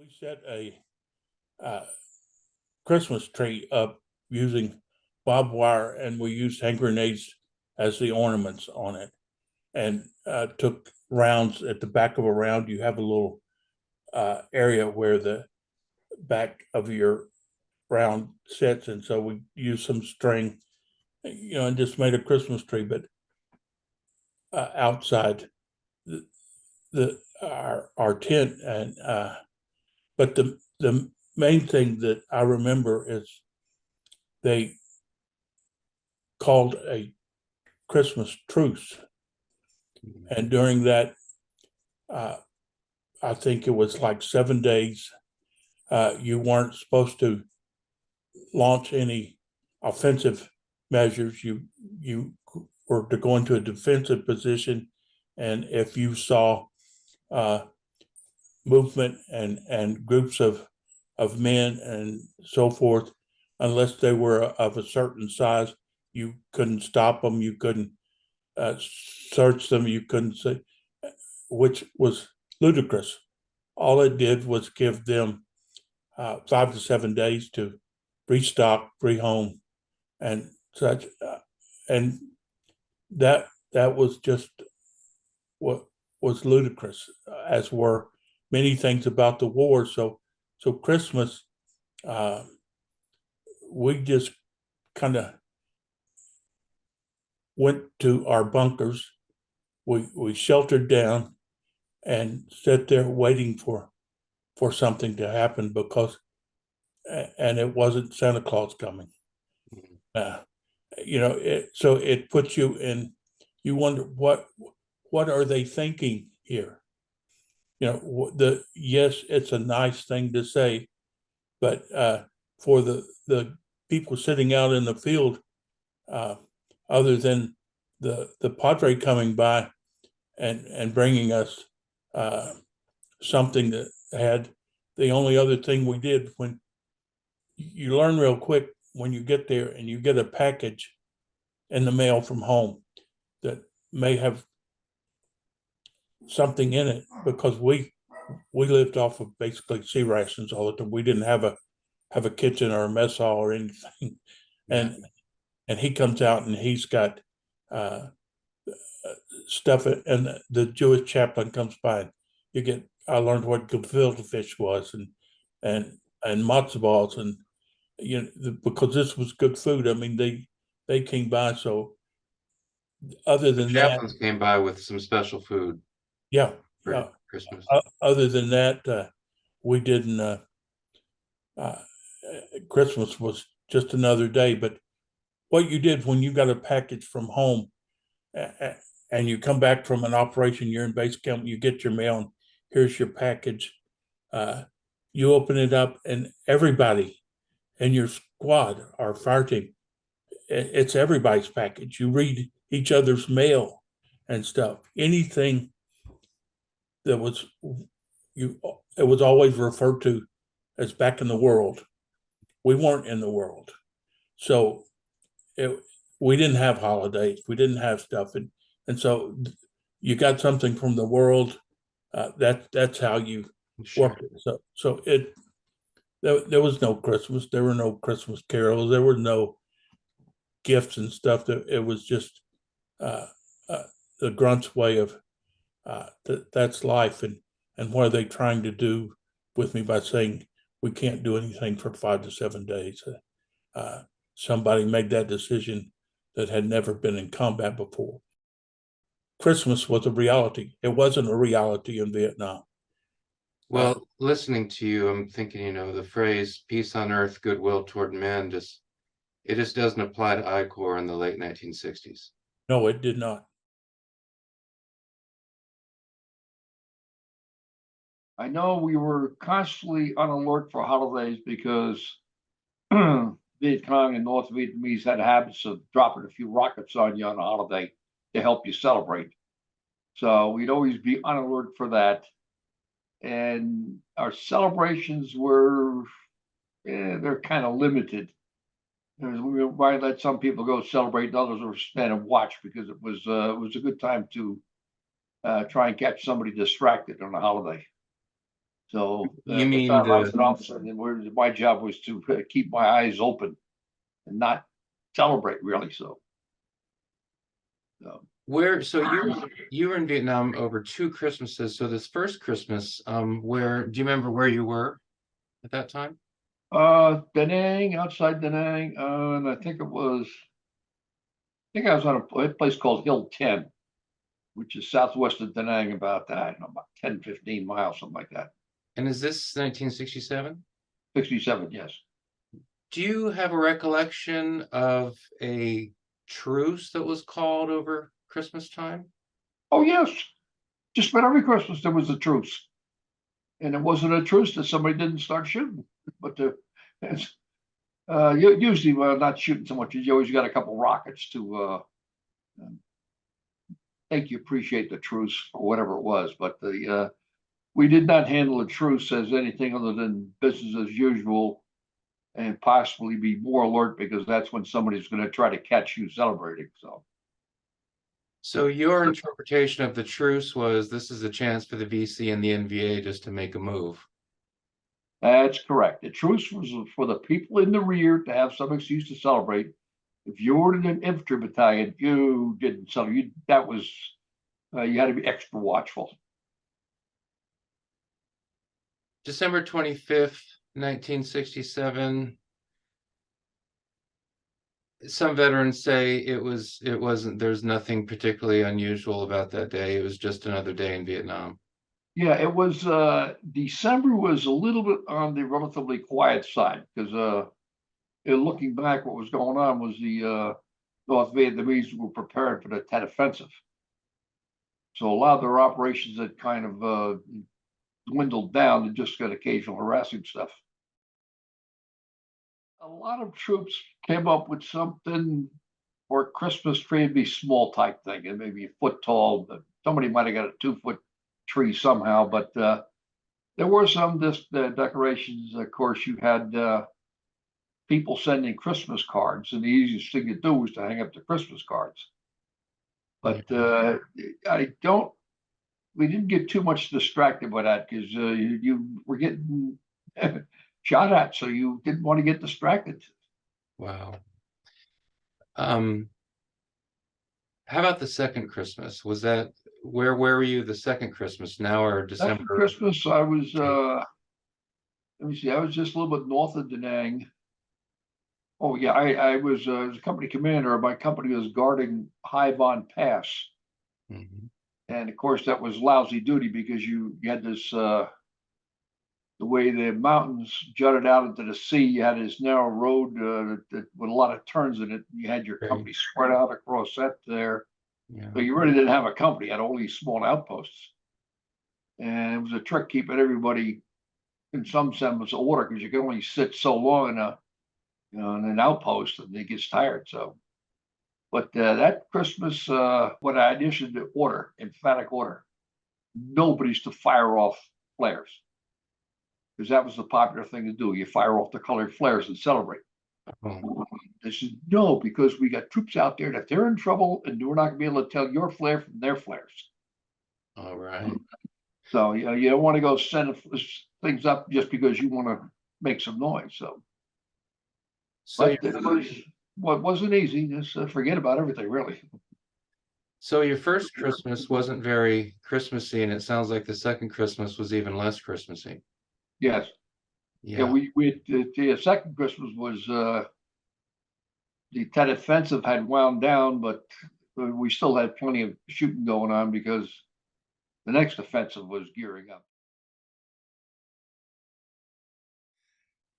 We set a uh, Christmas tree up using barbed wire, and we used hand grenades as the ornaments on it, and took rounds at the back of a round. You have a little area where the back of your round sits, and so we used some string, and just made a Christmas tree, but outside our tent, and but the main thing that I remember is they called a Christmas truce, and during that, uh, I think it was like 7 days. You weren't supposed to launch any offensive measures. You were to go into a defensive position, and if you saw uh, movement and groups of men and so forth, unless they were of a certain size, you couldn't stop them. You couldn't search them. You couldn't say, which was ludicrous. All it did was give them 5 to 7 days to restock, rehome, and such. And that was just what was ludicrous, as were many things about the war. So Christmas, uh, we just kind of went to our bunkers. We sheltered down and sat there waiting for something to happen, because and it wasn't Santa Claus coming. Uh, so it puts you in. You wonder what are they thinking here? Yes, it's a nice thing to say, but for the people sitting out in the field, uh, other than the padre coming by and bringing us uh, something that had, the only other thing we did, when you learn real quick when you get there and you get a package in the mail from home that may have something in it, because we lived off of basically sea rations all the time. We didn't have a kitchen or a mess hall or anything, and and he comes out and he's got uh, stuff, and the Jewish chaplain comes by, and you get. I learned what gefilte fish was, and matzo balls, and because this was good food. I mean, they came by. So other The than that, chaplains came by with some special food yeah, for Christmas. other than that, we didn't. Uh, Christmas was just another day. But what you did when you got a package from home, and you come back from an operation, you're in base camp, you get your mail, and here's your package. Uh, you open it up, and everybody in your squad or fire team, it's everybody's package. You read each other's mail and stuff. Anything that was you, it was always referred to as back in the world. We weren't in the world, so it, we didn't have holidays. We didn't have stuff, and so you got something from the world. That's how you worked it. So there was no Christmas. There were no Christmas carols. There were no gifts and stuff. It was just uh, uh, the grunts way of that's life. And what are they trying to do with me by saying we can't do anything for 5 to 7 days? Somebody made that decision that had never been in combat before. Christmas was a reality. It wasn't a reality in Vietnam. Well, listening to you, I'm thinking, the phrase peace on earth, goodwill toward men, it just doesn't apply to I-Corps in the late 1960s. No, it did not. I know we were constantly on alert for holidays because Viet Cong and North Vietnamese had habits of dropping a few rockets on you on a holiday to help you celebrate. So we'd always be on alert for that. And our celebrations were, they're kind of limited. We might let some people go celebrate, and others were stand and watch because it was a good time to try and catch somebody distracted on a holiday. So You at the mean time I was the an officer, and my job was to keep my eyes open and not celebrate really. So where? So you were in Vietnam over 2 Christmases. So this first Christmas, where do you remember where you were at that time? Da Nang, outside Da Nang, and I think I was on a place called Hill 10, which is southwest of Da Nang, about I don't know, about 10, 15 miles, something like that. And is this 1967? 67, yes. Do you have a recollection of a truce that was called over Christmas time? Oh, yes. Just about every Christmas there was a truce. And it wasn't a truce that somebody didn't start shooting. But it's, usually, well, not shooting so much. You always got a couple rockets to make you appreciate the truce or whatever it was. But we did not handle a truce as anything other than business as usual, and possibly be more alert because that's when somebody's going to try to catch you celebrating. So your interpretation of the truce was this is a chance for the VC and the NVA just to make a move. That's correct. The truce was for the people in the rear to have some excuse to celebrate. If you were in an infantry battalion, you didn't celebrate. That was you had to be extra watchful. December 25th, 1967. Some veterans say it wasn't, there's nothing particularly unusual about that day. It was just another day in Vietnam. Yeah, it was December was a little bit on the relatively quiet side because looking back, what was going on was the North Vietnamese were preparing for the Tet Offensive. So a lot of their operations had kind of dwindled down to just got occasional harassing stuff. A lot of troops came up with something for a Christmas tree to be small type thing, and maybe a foot tall. But somebody might have got a 2 foot tree somehow, but there were some decorations. Of course, you had people sending Christmas cards, and the easiest thing to do was to hang up the Christmas cards. But I don't. We didn't get too much distracted by that because you were getting shot at, so you didn't want to get distracted. Wow. How about the second Christmas? Was that where were you the second Christmas, now or Second December? Christmas, I was let me see, I was just a little bit north of Da Nang. Oh yeah, I was a company commander. My company was guarding Hai Van Pass, Mhm. and of course that was lousy duty because you had this the way the mountains jutted out into the sea. You had this narrow road with a lot of turns in it. You had your Right. company spread out across that there, Yeah. so you really didn't have a company. You had all these small outposts, and it was a trick keeping everybody in some semblance of order because you can only sit so long in in an outpost and it gets tired. So, but that Christmas, what I issued the order, emphatic order, nobody's to fire off flares because that was the popular thing to do. You fire off the colored flares and celebrate. Oh, They said no because we got troops out there that they're in trouble and we're not going to be able to tell your flare from their flares. all right. So you don't want to go send things up just because you want to make some noise. So, So but it was what wasn't easy. Just forget about everything, really. so your first Christmas wasn't very Christmassy, and it sounds like the second Christmas was even less Christmassy. Yes. Yeah, Yeah. we the second Christmas was the Tet Offensive had wound down, but we still had plenty of shooting going on because the next offensive was gearing up.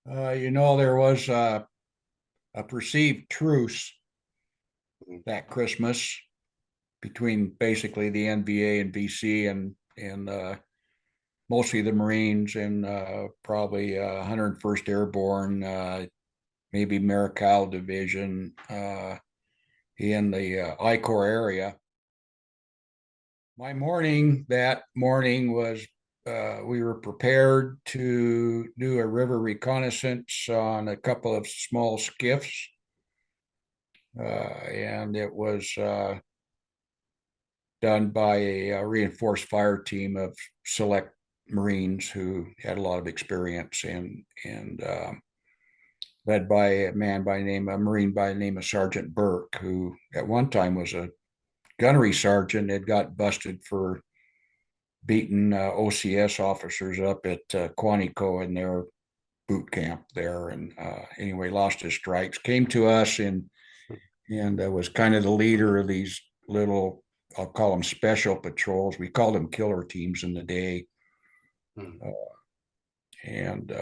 There was a perceived truce that Christmas between basically the NVA and VC and mostly the Marines and probably 101st Airborne, maybe Marical Division in the I-Corps area. That morning was we were prepared to do a river reconnaissance on a couple of small skiffs. And it was done by a reinforced fire team of select Marines who had a lot of experience, and led by a Marine by the name of Sergeant Burke, who at one time was a gunnery sergeant, had got busted for beating OCS officers up at Quantico in their boot camp there, and anyway, lost his stripes. Came to us and was kind of the leader of these little, I'll call them special patrols. We called them killer teams in the day. And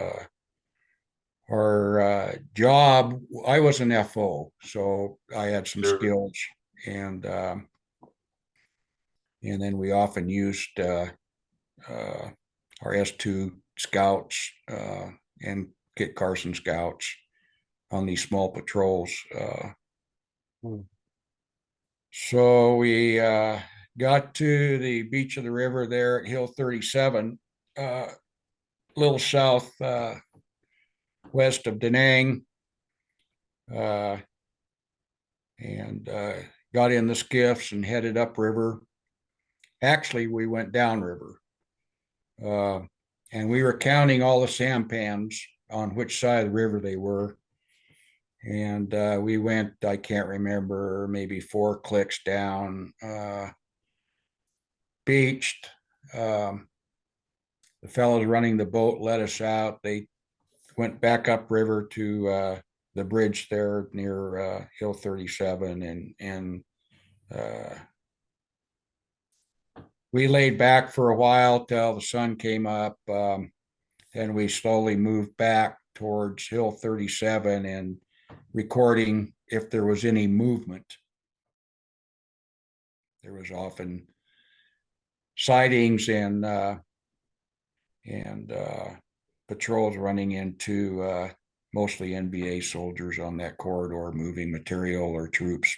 our job, I was an FO, so I had some skills, and then we often used our S2 scouts and Kit Carson scouts on these small patrols. So we got to the beach of the river there at Hill 37, a little south west of Da Nang, and got in the skiffs and headed upriver. Actually, we went downriver, and we were counting all the sampans on which side of the river they were. And we went, I can't remember, maybe 4 clicks down, beached. The fellows running the boat let us out. They went back upriver to the bridge there near Hill 37, and we laid back for a while till the sun came up. And we slowly moved back towards Hill 37 and recording if there was any movement. There was often sightings and patrols running into mostly NBA soldiers on that corridor, moving material or troops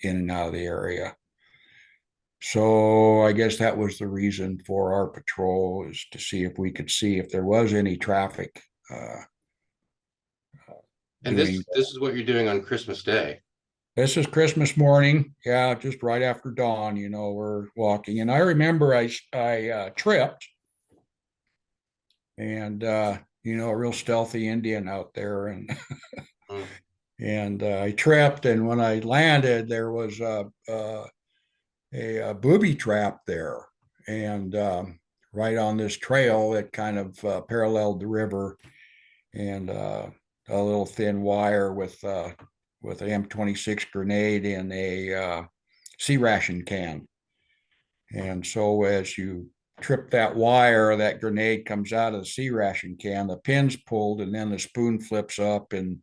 in and out of the area. So I guess that was the reason for our patrol, is to see if we could see if there was any traffic. And this is what you're doing on Christmas Day. This is Christmas morning. Yeah, just right after dawn, we're walking. And I remember I tripped, and a real stealthy Indian out there, and and I tripped, and when I landed, there was a booby trap there, and right on this trail that kind of paralleled the river, and a little thin wire with an M26 grenade in a sea ration can. And so as you trip that wire, that grenade comes out of the sea ration can, the pin's pulled, and then the spoon flips up and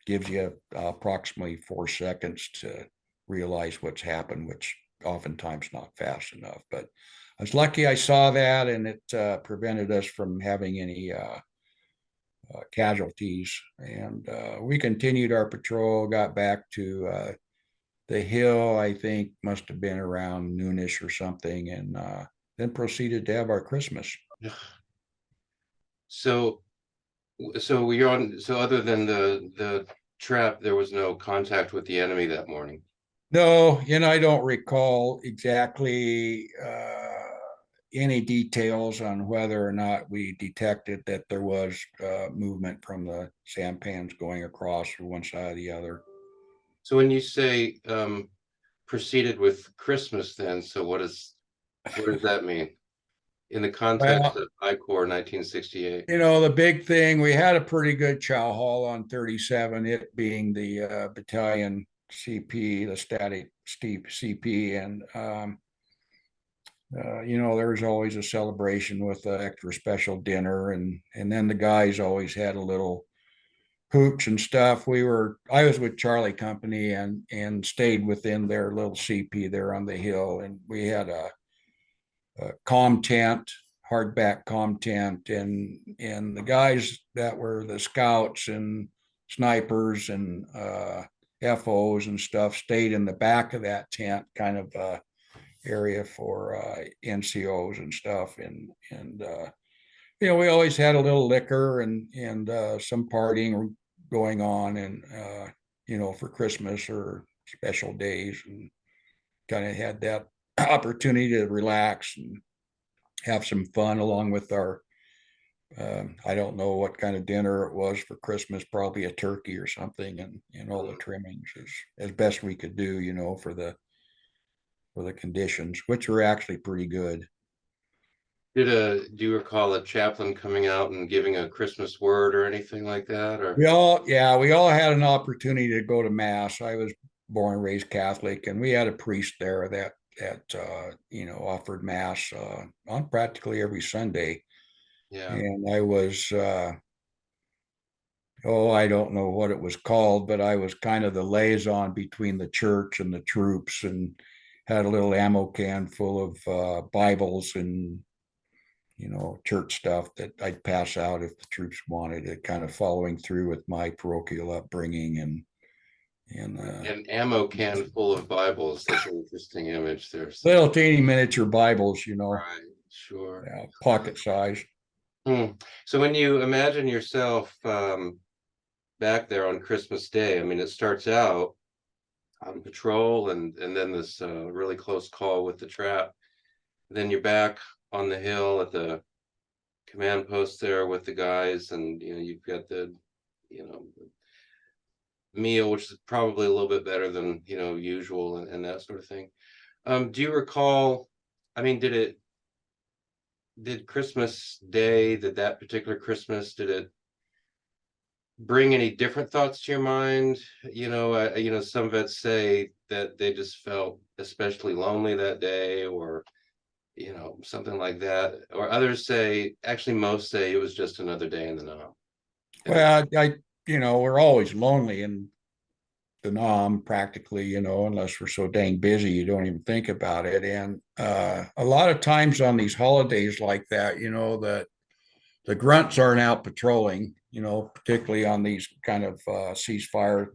gives you approximately 4 seconds to realize what's happened, which oftentimes not fast enough. But I was lucky I saw that, and it prevented us from having any casualties. And we continued our patrol, got back to the hill, I think must have been around noonish or something, and then proceeded to have our Christmas. So you're on, so other than the trap, there was no contact with the enemy that morning? No, I don't recall exactly any details on whether or not we detected that there was movement from the sampans going across from one side or the other. So when you say proceeded with Christmas, then, so what does that mean in the context of I Corps 1968? The big thing, we had a pretty good chow hall on 37, it being the battalion CP, the static steep CP, and there was always a celebration with an extra special dinner, and then the guys always had a little hooch and stuff. I was with Charlie Company and stayed within their little CP there on the hill, and we had a comm tent, hardback comm tent, and the guys that were the scouts and snipers and FOs and stuff stayed in the back of that tent, kind of area for NCOs and stuff, and we always had a little liquor and some partying going on, and for Christmas or special days, and kind of had that opportunity to relax have some fun along with our, I don't know what kind of dinner it was for Christmas, probably a turkey or something, and all the trimmings as best we could do, for the conditions, which were actually pretty good. Do you recall a chaplain coming out and giving a Christmas word or anything like that? Or We all had an opportunity to go to mass. I was born and raised Catholic, and we had a priest there that offered mass on practically every Sunday. yeah, And I was, I don't know what it was called, but I was kind of the liaison between the church and the troops, and had a little ammo can full of Bibles and church stuff that I'd pass out if the troops wanted it, kind of following through with my parochial upbringing and an ammo can full of Bibles. That's an interesting image there. little teeny miniature Bibles, Right, sure. pocket size. So when you imagine yourself back there on Christmas Day, I mean, it starts out on patrol and then this really close call with the trap. Then you're back on the hill at the command post there with the guys, and you've got the meal, which is probably a little bit better than usual, and that sort of thing. Do you recall, I mean, did Christmas Day, that particular Christmas, did it bring any different thoughts to your mind? Some vets say that they just felt especially lonely that day, or something like that. Or others say, actually most say it was just another day in the NOM. Well, we're always lonely in the NOM practically, unless we're so dang busy, you don't even think about it. And a lot of times on these holidays like that, that the grunts aren't out patrolling, particularly on these kind of ceasefire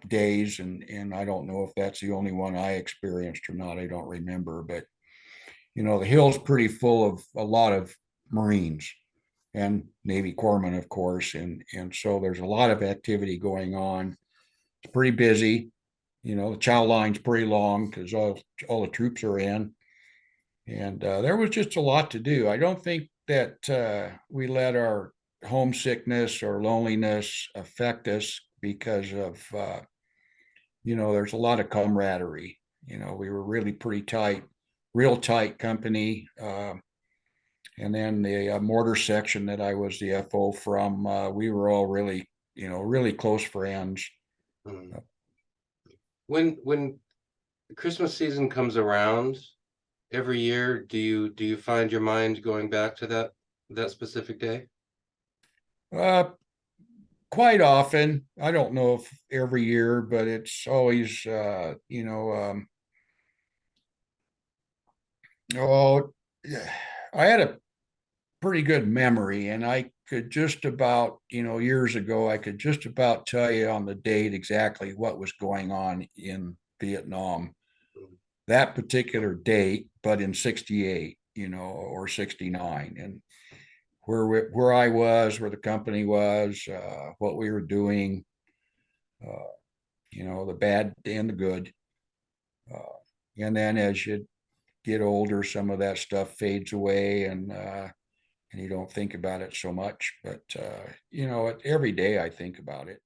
days. And I don't know if that's the only one I experienced or not. I don't remember, but the hill's pretty full of a lot of Marines and Navy corpsmen, of course. And so there's a lot of activity going on. It's pretty busy. The chow line's pretty long because all the troops are in. And there was just a lot to do. I don't think that we let our homesickness or loneliness affect us because of, there's a lot of camaraderie. We were really pretty tight, real tight company. And then the mortar section that I was the FO from, we were all really, really close friends. When Christmas season comes around every year, do you find your mind going back to that specific day? Quite often. I don't know if every year, but it's always, oh, I had a pretty good memory, and I could just about, years ago, I could just about tell you on the date exactly what was going on in Vietnam that particular date, but in 68, or 69. And where I was, where the company was, what we were doing, the bad and the good. And then as you get older, some of that stuff fades away, and you don't think about it so much. But every day I think about it.